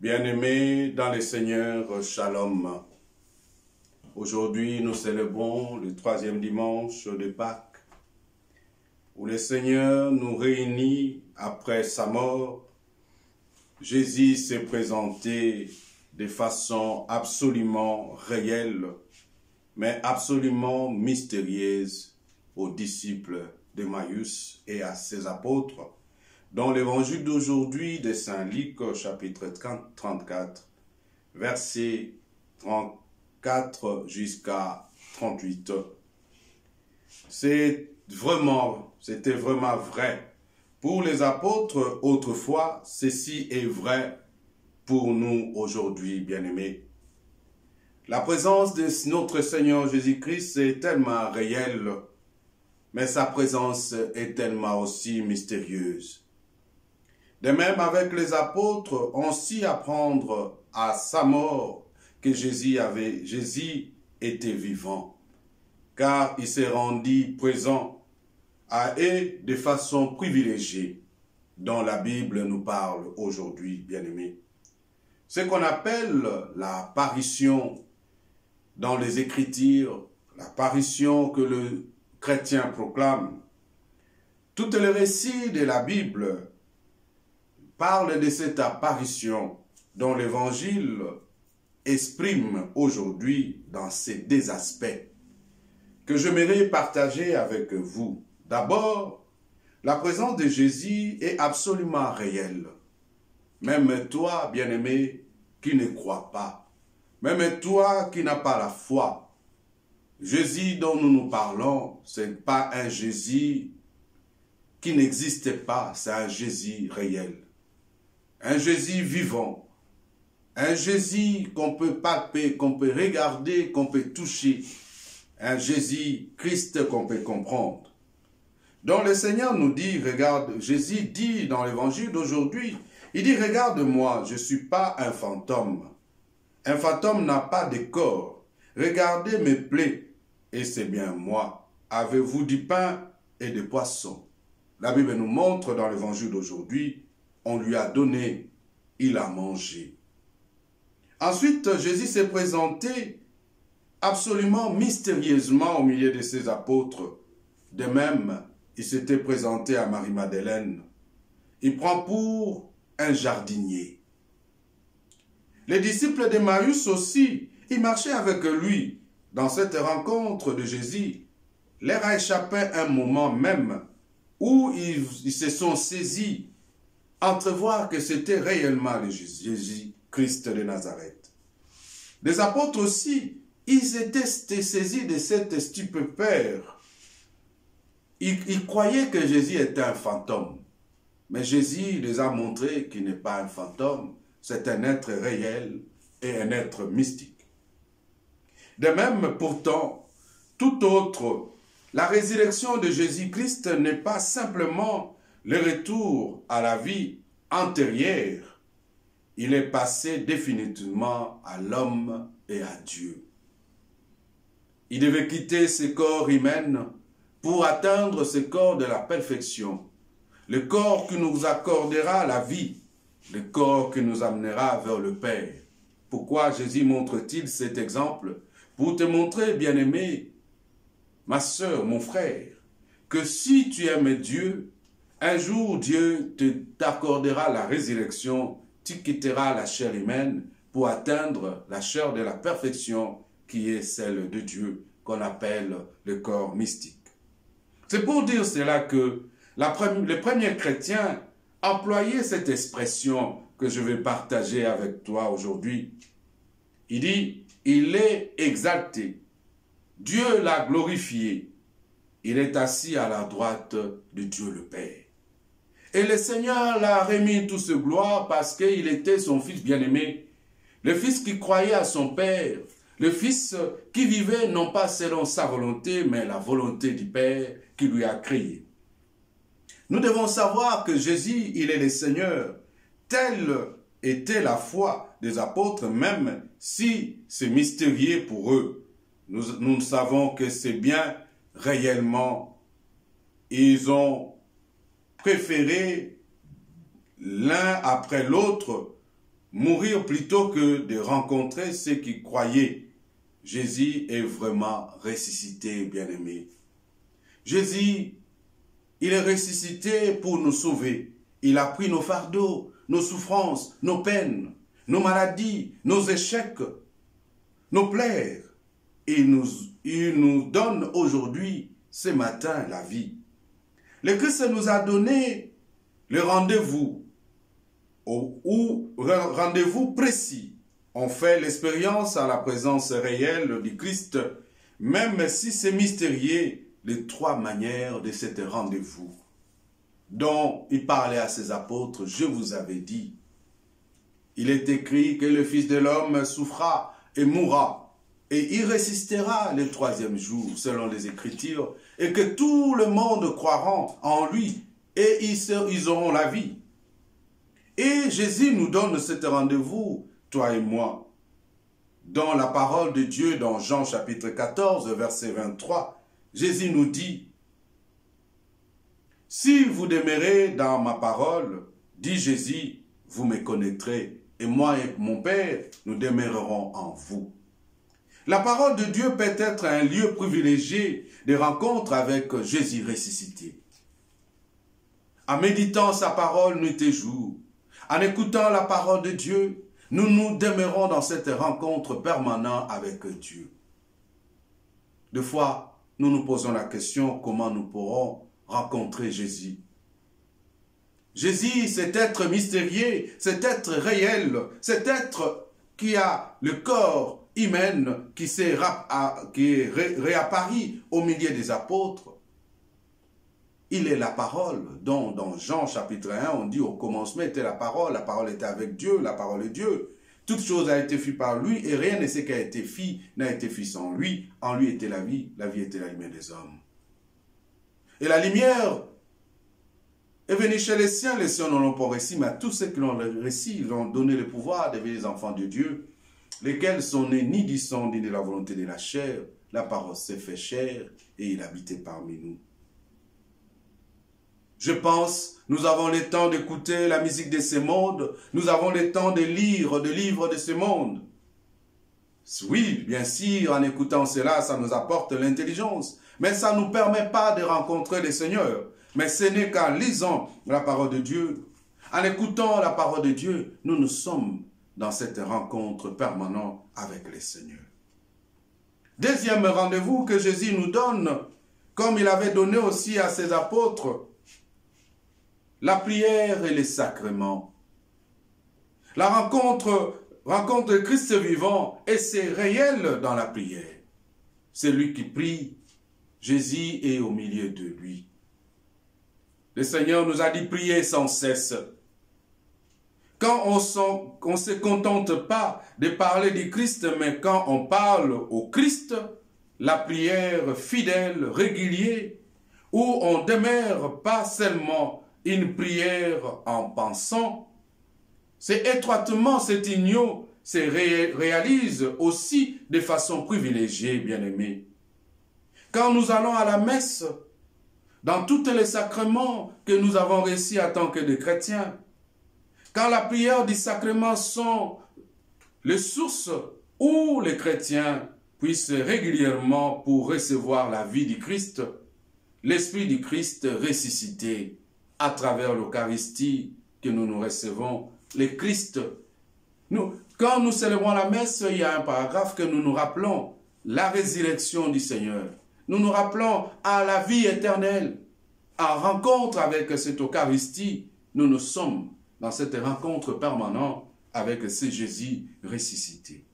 Bien-aimés dans le Seigneur, Shalom. Aujourd'hui, nous célébrons le 3e dimanche de Pâques, où le Seigneur nous réunit après sa mort. Jésus s'est présenté de façon absolument réelle, mais absolument mystérieuse aux disciples d'Emmaüs et à ses apôtres. Dans l'évangile d'aujourd'hui de Saint Luc, chapitre 34, versets 34 jusqu'à 38. C'était vraiment vrai. Pour les apôtres autrefois, ceci est vrai pour nous aujourd'hui, bien-aimés. La présence de notre Seigneur Jésus-Christ est tellement réelle, mais sa présence est tellement aussi mystérieuse. De même, avec les apôtres, on sait apprendre à sa mort que Jésus était vivant, car il s'est rendu présent à eux de façon privilégiée, dont la Bible nous parle aujourd'hui, bien-aimés. Ce qu'on appelle l'apparition dans les Écritures, l'apparition que le chrétien proclame. Tous les récits de la Bible parle de cette apparition dont l'Évangile exprime aujourd'hui dans ces deux aspects que j'aimerais partager avec vous. D'abord, la présence de Jésus est absolument réelle. Même toi, bien-aimé, qui ne crois pas, même toi qui n'as pas la foi, Jésus dont nous parlons, ce n'est pas un Jésus qui n'existe pas, c'est un Jésus réel. Un Jésus vivant, un Jésus qu'on peut palper, qu'on peut regarder, qu'on peut toucher, un Jésus Christ qu'on peut comprendre. Donc le Seigneur nous dit, regarde, Jésus dit dans l'évangile d'aujourd'hui, il dit, regarde-moi, je ne suis pas un fantôme. Un fantôme n'a pas de corps. Regardez mes plaies, et c'est bien moi. Avez-vous du pain et des poissons? La Bible nous montre dans l'évangile d'aujourd'hui, on lui a donné, il a mangé. Ensuite, Jésus s'est présenté absolument mystérieusement au milieu de ses apôtres. De même, il s'était présenté à Marie-Madeleine. Il prend pour un jardinier. Les disciples d'Emmaüs aussi, ils marchaient avec lui dans cette rencontre de Jésus. Leur a échappé un moment même où ils se sont saisis entrevoir que c'était réellement le Jésus-Christ de Nazareth. Les apôtres aussi, ils étaient saisis de cette stupeur. Ils croyaient que Jésus était un fantôme. Mais Jésus les a montré qu'il n'est pas un fantôme, c'est un être réel et un être mystique. De même, pourtant, tout autre, la résurrection de Jésus-Christ n'est pas simplement le retour à la vie antérieure. Il est passé définitivement à l'homme et à Dieu. Il devait quitter ce corps humain pour atteindre ce corps de la perfection. Le corps qui nous accordera la vie, le corps qui nous amènera vers le Père. Pourquoi Jésus montre-t-il cet exemple? Pour te montrer, bien-aimé, ma sœur, mon frère, que si tu aimes Dieu, un jour, Dieu t'accordera la résurrection, tu quitteras la chair humaine pour atteindre la chair de la perfection qui est celle de Dieu, qu'on appelle le corps mystique. C'est pour dire cela que les premiers chrétiens employaient cette expression que je vais partager avec toi aujourd'hui. Il dit, il est exalté, Dieu l'a glorifié, il est assis à la droite de Dieu le Père. Et le Seigneur l'a remis toute ce gloire parce qu'il était son fils bien-aimé. Le fils qui croyait à son Père. Le fils qui vivait non pas selon sa volonté, mais la volonté du Père qui lui a créé. Nous devons savoir que Jésus, il est le Seigneur. Telle était la foi des apôtres, même si c'est mystérieux pour eux. Nous savons que c'est bien réellement. Ils ont préféré l'un après l'autre mourir plutôt que de rencontrer ceux qui croyaient. Jésus est vraiment ressuscité, bien-aimé. Jésus, il est ressuscité pour nous sauver. Il a pris nos fardeaux, nos souffrances, nos peines, nos maladies, nos échecs, nos plaies. Il nous donne aujourd'hui, ce matin, la vie. Le Christ nous a donné le rendez-vous, ou rendez-vous précis. On fait l'expérience à la présence réelle du Christ, même si c'est mystérieux, les 3 manières de cet rendez-vous dont il parlait à ses apôtres. Je vous avais dit, il est écrit que le Fils de l'homme souffra et mourra, et il ressuscitera le 3e jour, selon les Écritures, et que tout le monde croira en lui, et ils auront la vie. Et Jésus nous donne cet rendez-vous, toi et moi, dans la parole de Dieu, dans Jean chapitre 14, verset 23, Jésus nous dit, « Si vous demeurez dans ma parole, dit Jésus, vous me connaîtrez, et moi et mon Père, nous demeurerons en vous. » La parole de Dieu peut être un lieu privilégié de rencontre avec Jésus ressuscité. En méditant sa parole nuit et jour, en écoutant la parole de Dieu, nous nous demeurons dans cette rencontre permanente avec Dieu. Des fois, nous nous posons la question comment nous pourrons rencontrer Jésus. Jésus, cet être mystérieux, cet être réel, cet être qui a le corps humain qui est réapparu au milieu des apôtres. Il est la parole, dont dans Jean chapitre 1, on dit au commencement était la parole était avec Dieu, la parole est Dieu. Toute chose a été faite par lui et rien de ce qui a été fait n'a été fait sans lui. En lui était la vie était la lumière des hommes. Et la lumière est venue chez les siens n'en l'ont pas reçu, mais à tous ceux qui l'ont reçu, ils ont donné le pouvoir de devenir les enfants de Dieu, lesquels sont nés ni du sang, ni de la volonté de la chair. La parole s'est fait chair et il habitait parmi nous. Je pense, nous avons le temps d'écouter la musique de ce monde. Nous avons le temps de lire des livres de ce monde. Oui, bien sûr, en écoutant cela, ça nous apporte l'intelligence. Mais ça ne nous permet pas de rencontrer le Seigneur. Mais ce n'est qu'en lisant la parole de Dieu, en écoutant la parole de Dieu, nous sommes dans cette rencontre permanente avec le Seigneur. Deuxième rendez-vous que Jésus nous donne, comme il avait donné aussi à ses apôtres, la prière et les sacrements. La rencontre de Christ vivant, et c'est réel dans la prière. C'est lui qui prie, Jésus est au milieu de lui. Le Seigneur nous a dit prier sans cesse. Quand on ne se contente pas de parler du Christ, mais quand on parle au Christ, la prière fidèle, régulière, où on ne demeure pas seulement une prière en pensant, c'est étroitement cette union se réalise aussi de façon privilégiée, bien-aimés. Quand nous allons à la messe, dans tous les sacrements que nous avons reçus en tant que des chrétiens, quand la prière du sacrement sont les sources où les chrétiens puissent régulièrement pour recevoir la vie du Christ, l'Esprit du Christ ressuscité à travers l'Eucharistie que nous recevons, le Christ. Quand nous célébrons la messe, il y a un paragraphe que nous nous rappelons, la résurrection du Seigneur. Nous nous rappelons à la vie éternelle. En rencontre avec cette Eucharistie, nous sommes dans cette rencontre permanente avec ce Jésus ressuscité.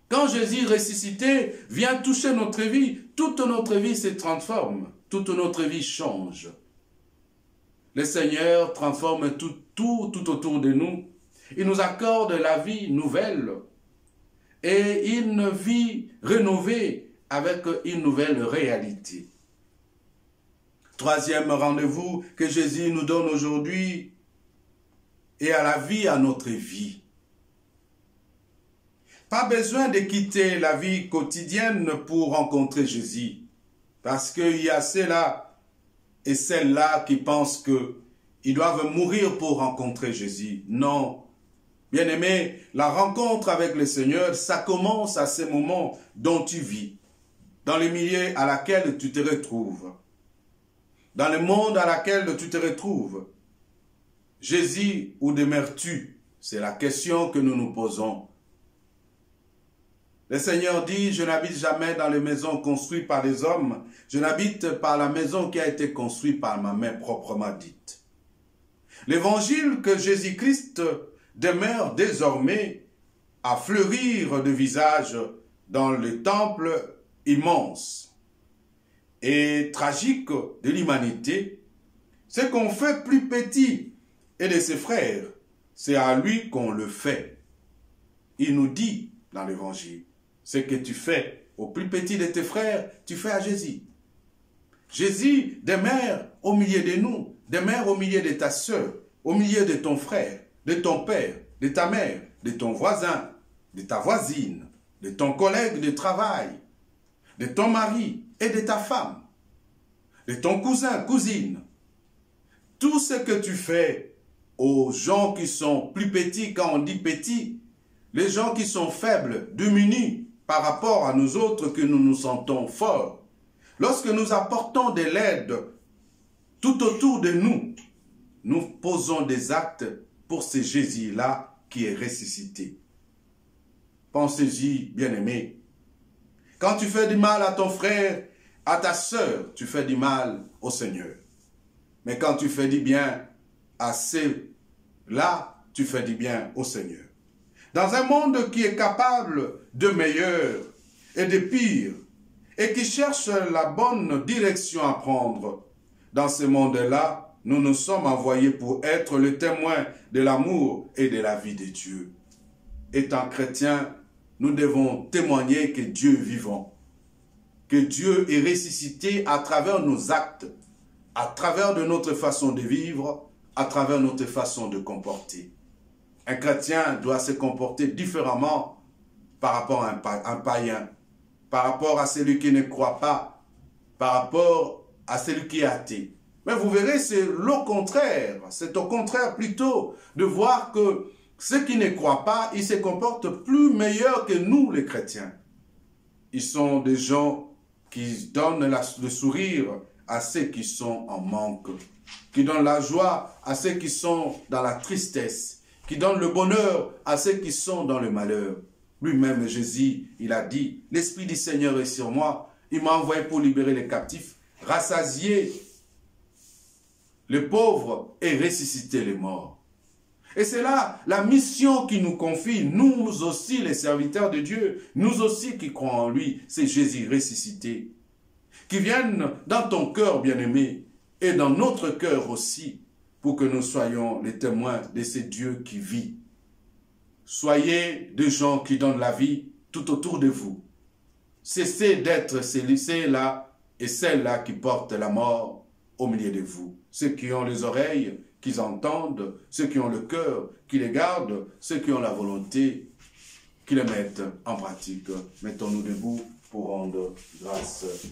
Quand Jésus ressuscité vient toucher notre vie, toute notre vie se transforme, toute notre vie change. Le Seigneur transforme tout autour de nous. Il nous accorde la vie nouvelle et une vie rénovée avec une nouvelle réalité. Troisième rendez-vous que Jésus nous donne aujourd'hui est à la vie, à notre vie. Pas besoin de quitter la vie quotidienne pour rencontrer Jésus, parce qu'il y a ceux-là et celles-là qui pensent qu'ils doivent mourir pour rencontrer Jésus. Non, Bien-aimé, la rencontre avec le Seigneur, ça commence à ces moments dont tu vis, dans le milieu à laquelle tu te retrouves, dans le monde à laquelle tu te retrouves. Jésus, où demeures-tu? C'est la question que nous nous posons. Le Seigneur dit, je n'habite jamais dans les maisons construites par les hommes, je n'habite par la maison qui a été construite par ma main proprement dite. L'évangile que Jésus-Christ demeure désormais à fleurir de visage dans le temple immense et tragique de l'humanité, ce qu'on fait plus petit et de ses frères, c'est à lui qu'on le fait. Il nous dit dans l'évangile, ce que tu fais au plus petit de tes frères, tu fais à Jésus. Jésus demeure au milieu de nous, demeure au milieu de ta sœur, au milieu de ton frère, de ton père, de ta mère, de ton voisin, de ta voisine, de ton collègue de travail, de ton mari et de ta femme, de ton cousin, cousine. Tout ce que tu fais aux gens qui sont plus petits, quand on dit petits, les gens qui sont faibles, démunis par rapport à nous autres que nous nous sentons forts. Lorsque nous apportons de l'aide tout autour de nous, nous posons des actes pour ce Jésus-là qui est ressuscité. Pensez-y, bien-aimé. Quand tu fais du mal à ton frère, à ta sœur, tu fais du mal au Seigneur. Mais quand tu fais du bien à ceux-là, tu fais du bien au Seigneur. Dans un monde qui est capable de meilleur et de pire, et qui cherche la bonne direction à prendre, dans ce monde-là, nous nous sommes envoyés pour être le témoin de l'amour et de la vie de Dieu. Étant chrétiens, nous devons témoigner que Dieu est vivant, que Dieu est ressuscité à travers nos actes, à travers de notre façon de vivre, à travers notre façon de comporter. Un chrétien doit se comporter différemment par rapport à un païen, par rapport à celui qui ne croit pas, par rapport à celui qui est athée. Mais vous verrez, c'est le contraire. C'est au contraire plutôt de voir que ceux qui ne croient pas, ils se comportent plus meilleurs que nous, les chrétiens. Ils sont des gens qui donnent le sourire à ceux qui sont en manque, qui donnent la joie à ceux qui sont dans la tristesse, qui donnent le bonheur à ceux qui sont dans le malheur. Lui-même, Jésus, il a dit, « L'Esprit du Seigneur est sur moi, il m'a envoyé pour libérer les captifs, rassasier les pauvres et ressusciter les morts. » Et c'est là la mission qui nous confie, nous aussi les serviteurs de Dieu, nous aussi qui croyons en lui, c'est Jésus ressuscité. Qui vienne dans ton cœur, bien-aimé, et dans notre cœur aussi, pour que nous soyons les témoins de ce Dieu qui vit. Soyez des gens qui donnent la vie tout autour de vous. Cessez d'être ceux-là et celles-là qui portent la mort au milieu de vous. Ceux qui ont les oreilles, qui entendent, ceux qui ont le cœur, qui les gardent, ceux qui ont la volonté, qui les mettent en pratique. Mettons-nous debout pour rendre grâce à Dieu.